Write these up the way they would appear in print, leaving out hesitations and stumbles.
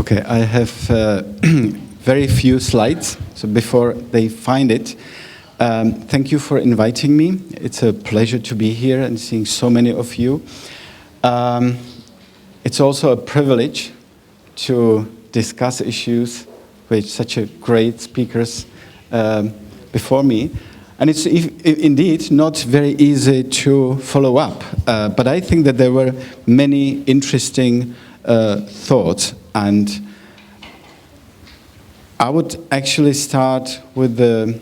Okay, I have very few slides, so before they find it, thank you for inviting me. It's a pleasure to be here and seeing so many of you. It's also a privilege to discuss issues with such a great speakers before me. And it's indeed not very easy to follow up, but I think that there were many interesting thoughts, and I would actually start with the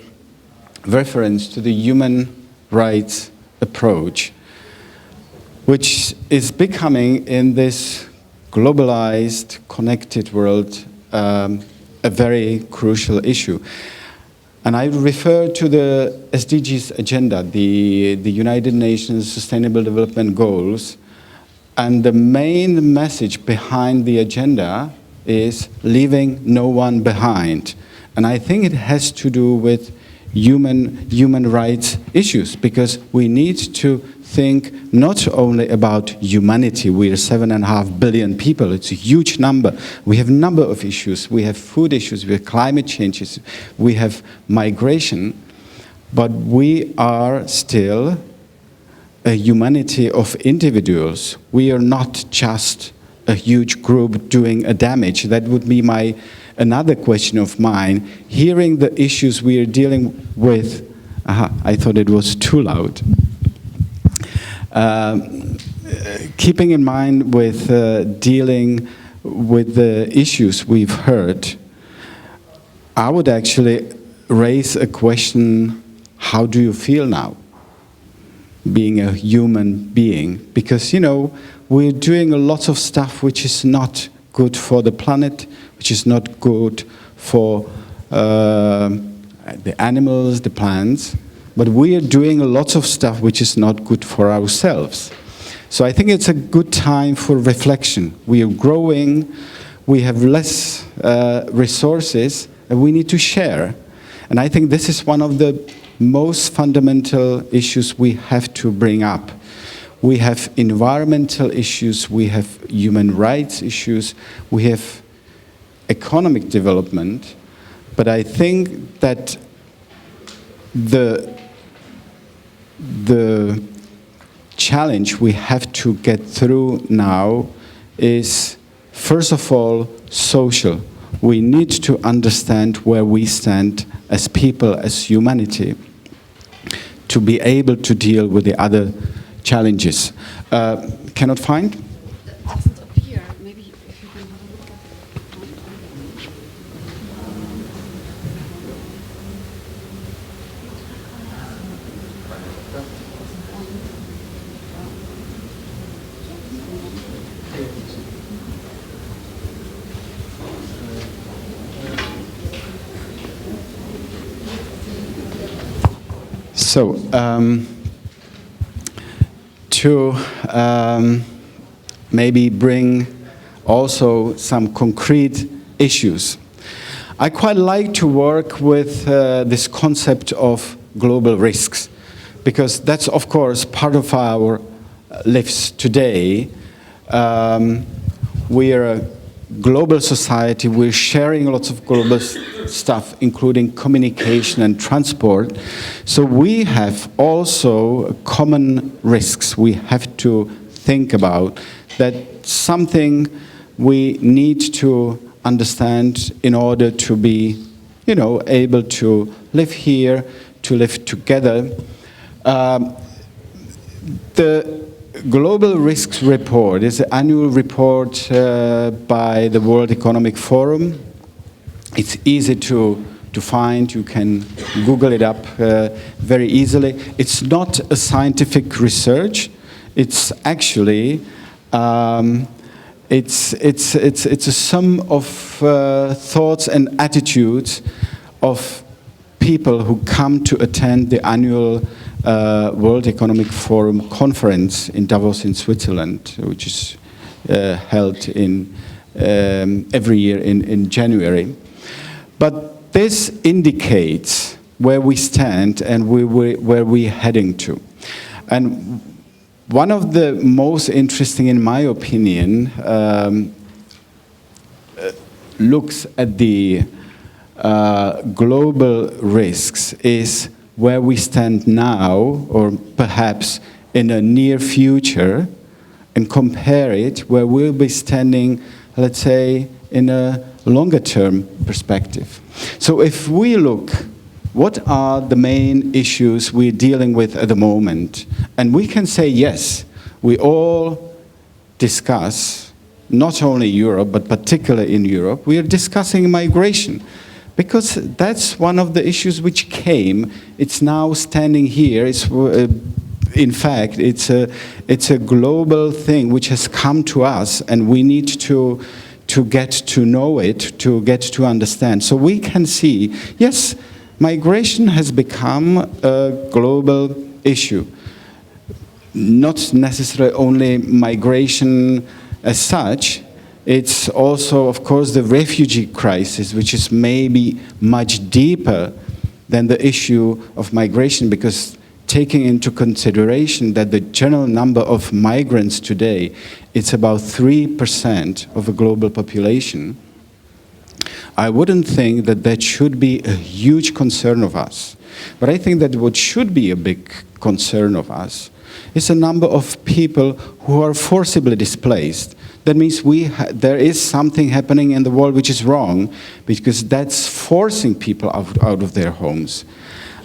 reference to the human rights approach, which is becoming in this globalized, connected world a very crucial issue. And I refer to the SDGs agenda, the United Nations Sustainable Development Goals. And the main message behind the agenda is leaving no one behind. And I think it has to do with human rights issues, because we need to think not only about humanity. We are 7.5 billion people. It's a huge number. We have a number of issues. We have food issues. We have climate changes. We have migration. But we are still a humanity of individuals. We are not just a huge group doing a damage. That would be another question of mine. Hearing the issues we are dealing with, I thought it was too loud. Keeping in mind with dealing with the issues we've heard, I would actually raise a question: how do you feel now, being a human being? Because, you know, we're doing a lot of stuff which is not good for the planet, which is not good for the animals, the plants, but we are doing a lot of stuff which is not good for ourselves. So I think it's a good time for reflection. We are growing, we have less resources, and we need to share. And I think this is one of the most fundamental issues we have to bring up. We have environmental issues, we have human rights issues, we have economic development, but I think that the challenge we have to get through now is, first of all, social. We need to understand where we stand as people, as humanity, to be able to deal with the other challenges. Cannot find? That doesn't appear. Maybe if you can have a look So, to maybe bring also some concrete issues. I quite like to work with this concept of global risks, because that's, of course, part of our lives today. We are a global society. We're sharing lots of global stuff, including communication and transport. So we have also common risks we have to think about. That's something we need to understand in order to be, you know, able to live here, to live together. The Global Risks Report is an annual report by the World Economic Forum. It's easy to find. You can Google it up very easily. It's not a scientific research. It's actually it's a sum of thoughts and attitudes of people who come to attend the annual World Economic Forum conference in Davos in Switzerland, which is held in every year in January. But this indicates where we stand and where we're heading to. And one of the most interesting, in my opinion, looks at the global risks is where we stand now, or perhaps in a near future, and compare it where we'll be standing, let's say, in a longer term perspective. So if we look, what are the main issues we're dealing with at the moment? And we can say, yes, we all discuss, not only Europe, but particularly in Europe, we are discussing migration. Because that's one of the issues which came. It's now standing here. In fact, it's a global thing which has come to us, and we need to get to know it, to get to understand. So we can see, yes, migration has become a global issue. Not necessarily only migration as such. It's also, of course, the refugee crisis, which is maybe much deeper than the issue of migration, because taking into consideration that the general number of migrants today, it's about 3% of the global population, I wouldn't think that that should be a huge concern of us. But I think that what should be a big concern of us is a number of people who are forcibly displaced. That means there is something happening in the world which is wrong, because that's forcing people out of their homes.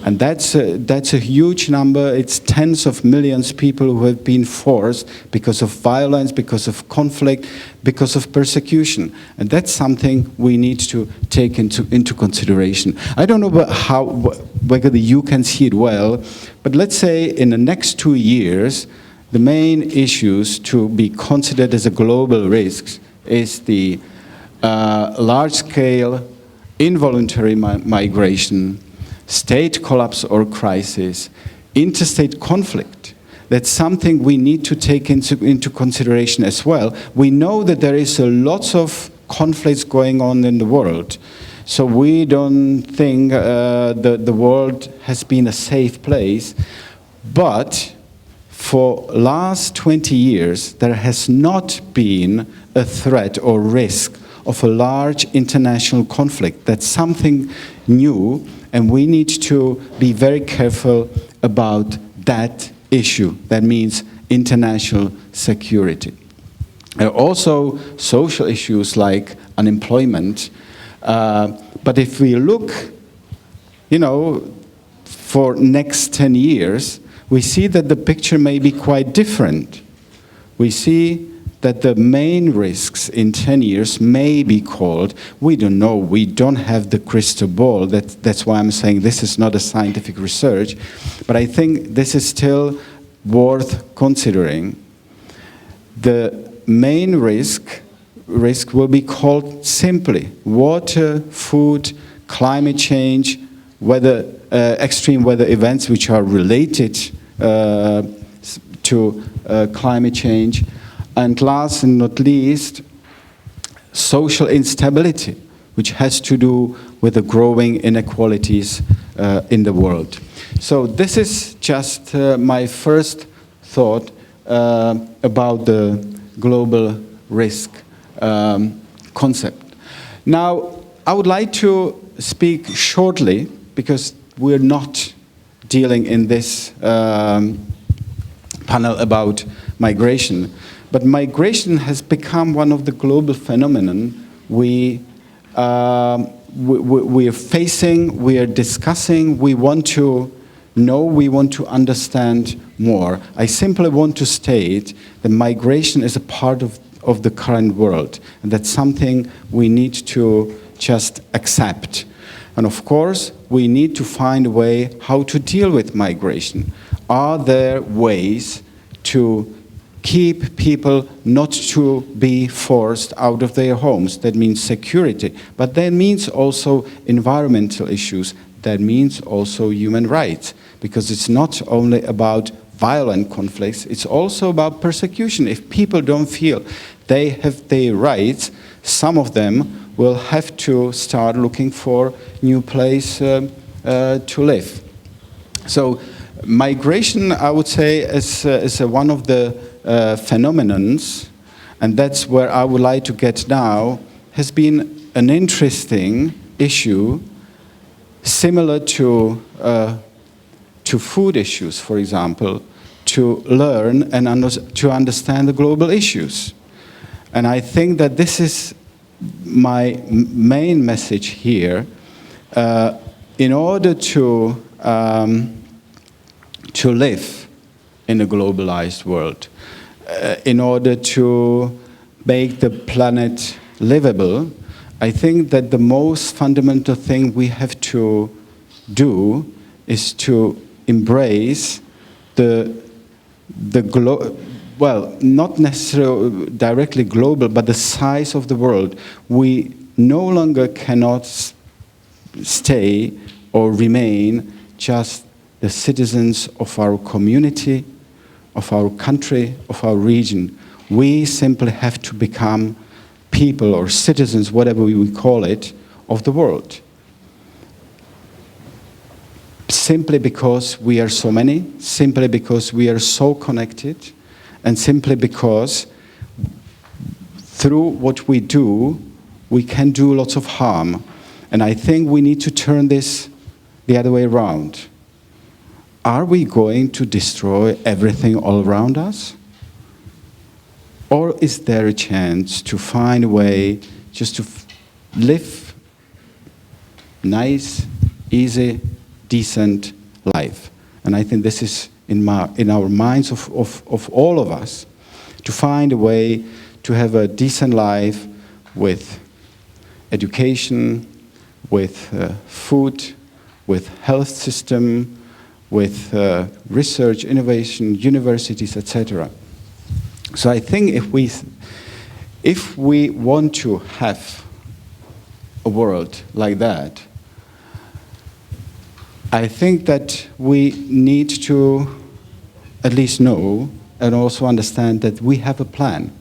And that's a huge number. It's tens of millions of people who have been forced because of violence, because of conflict, because of persecution. And that's something we need to take into consideration. I don't know whether you can see it well, but let's say in the next 2 years, the main issues to be considered as a global risk is the large-scale involuntary migration, state collapse or crisis, interstate conflict. That's something we need to take into consideration as well. We know that there is a lot of conflicts going on in the world. So we don't think the world has been a safe place. But for last 20 years, there has not been a threat or risk of a large international conflict. That's something new, and we need to be very careful about that issue. That means international security. There are also social issues like unemployment. But if we look, for next 10 years, we see that the picture may be quite different. We see that the main risks in 10 years may be called, we don't know, we don't have the crystal ball. That's why I'm saying this is not a scientific research, but I think this is still worth considering. The main risk will be called simply water, food, climate change, extreme weather events which are related to climate change, and last and not least, social instability, which has to do with the growing inequalities in the world. So this is just my first thought about the global risk concept. Now, I would like to speak shortly, because we're not dealing in this panel about migration. But migration has become one of the global phenomenon we are facing, we are discussing, we want to know, we want to understand more. I simply want to state that migration is a part of the current world, and that's something we need to just accept. And of course, we need to find a way how to deal with migration. Are there ways to keep people not to be forced out of their homes? That means security, but that means also environmental issues. That means also human rights, because it's not only about violent conflicts, it's also about persecution. If people don't feel they have their rights, some of them will have to start looking for new place to live. So migration, I would say, is one of the phenomenons, and that's where I would like to get now has been an interesting issue, similar to food issues, for example, to learn and to understand the global issues. And I think that this is my main message here. In order to live in a globalized world, in order to make the planet livable, I think that the most fundamental thing we have to do is to embrace well, not necessarily directly global, but the size of the world. We no longer cannot stay or remain just the citizens of our community, of our country, of our region. We simply have to become people or citizens, whatever we call it, of the world. Simply because we are so many, simply because we are so connected, and simply because through what we do, we can do lots of harm. And I think we need to turn this the other way around. Are we going to destroy everything all around us? Or is there a chance to find a way just to live nice, easy, decent life? And I think this is in our minds of all of us, to find a way to have a decent life with education, with food, with health system, with research, innovation, universities, etc. So I think if we want to have a world like that, I think that we need to at least know and also understand that we have a plan.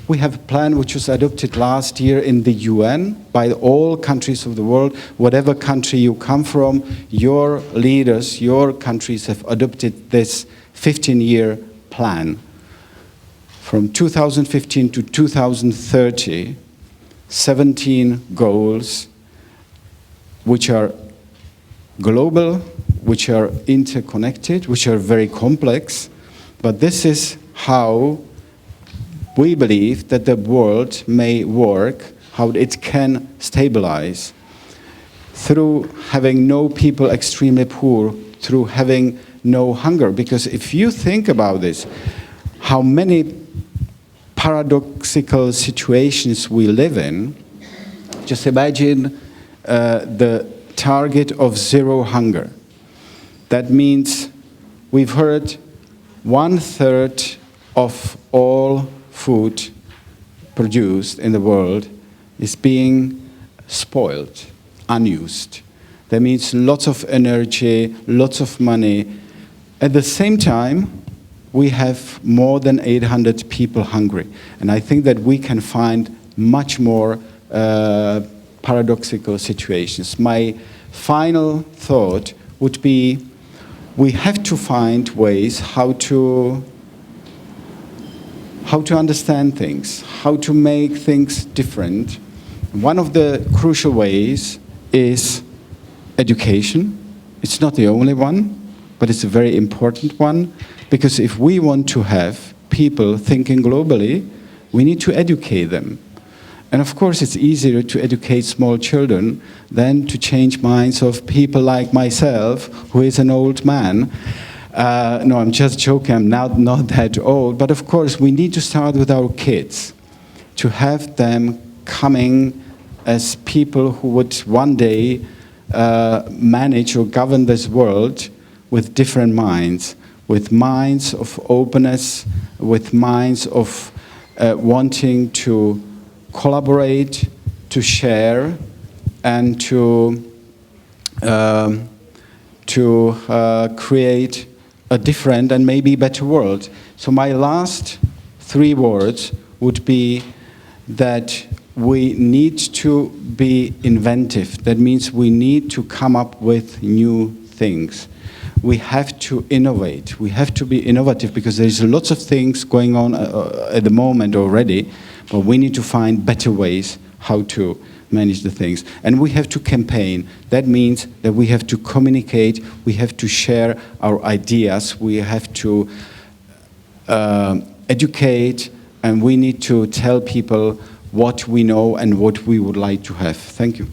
We have a plan which was adopted last year in the UN by all countries of the world. Whatever country you come from, your leaders, your countries have adopted this 15-year plan. From 2015 to 2030, 17 goals which are global, which are interconnected, which are very complex, but this is how we believe that the world may work, how it can stabilize, through having no people extremely poor, through having no hunger. Because if you think about this, how many paradoxical situations we live in, just imagine the target of zero hunger. That means we've heard 1/3 of all food produced in the world is being spoiled, unused. That means lots of energy, lots of money. At the same time, we have more than 800 people hungry. And I think that we can find much more paradoxical situations. My final thought would be, we have to find ways how to understand things, how to make things different. One of the crucial ways is education. It's not the only one, but it's a very important one, because if we want to have people thinking globally, we need to educate them. And of course, it's easier to educate small children than to change minds of people like myself, who is an old man. No, I'm just joking, I'm not that old. But of course, we need to start with our kids, to have them coming as people who would one day manage or govern this world with different minds, with minds of openness, with minds of wanting to collaborate, to share, and to create a different and maybe better world. So my last 3 words would be that we need to be inventive. That means we need to come up with new things. We have to innovate. We have to be innovative, because there's lots of things going on at the moment already, but we need to find better ways how to manage the things. And we have to campaign. That means that we have to communicate, we have to share our ideas, we have to educate, and we need to tell people what we know and what we would like to have. Thank you.